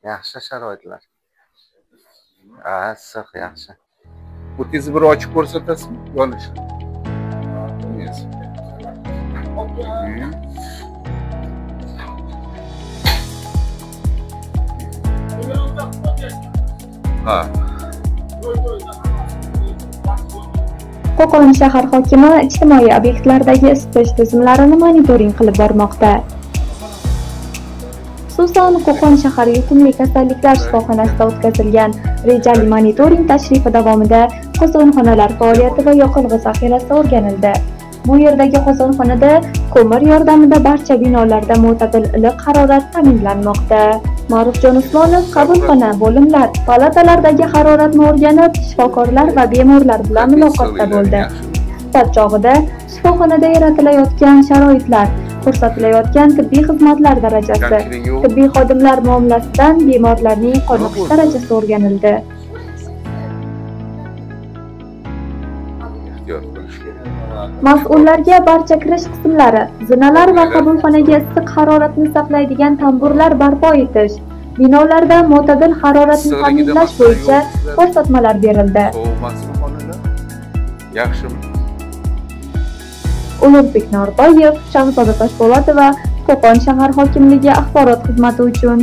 Yaxshi sharoitlar. Issiq, yaxshi. O'tingizni bir ochib ko'rsatasizmi? Yonish. Ha. Qo'qon shahar hokimi ijtimoiy obyektlardagi isitish tizimlarini monitoring qilib bormoqda. Xususan, Qo'qon shahar yuqumli kasalliklar shifoxonasida o'tkazilgan rejali monitoring tashrifi davomida qozonxonalar faoliyati va yoqilg'i zaxirasi o'rganildi. Bu yerdagi qozonxonada ko'mir yordamida barcha binolarda mo'tadil iliq harorat ta'minlanmoqda. Ma'rufjon Usmonov qabulxona, bo'limlar, palatalardagi haroratni o'rganib, shifokorlar va bemorlar bilan muloqotda bo'ldi. Suhbat chog'ida shifoxonada yaratilayotgan sharoitlar, ko'rsatilayotgan tibbiy xizmatlar darajasi, tibbiy xodimlar muomalasidan bemorlarning qoniqish darajasi o'rganildi. Mas'ullarga barcha kirish qismlari, zinalar va qabulxonaga issiq haroratni saqlaydigan tamburlar barpo etish, binolarda mo'tadil haroratni ta'minlash bo'yicha ko'rsatmalar berildi. Yaxshimi? Ulug'bek Norboyev, Shahzoda Toshpo'latova, Qo'qon shahar hokimligi axborot xizmati uchun.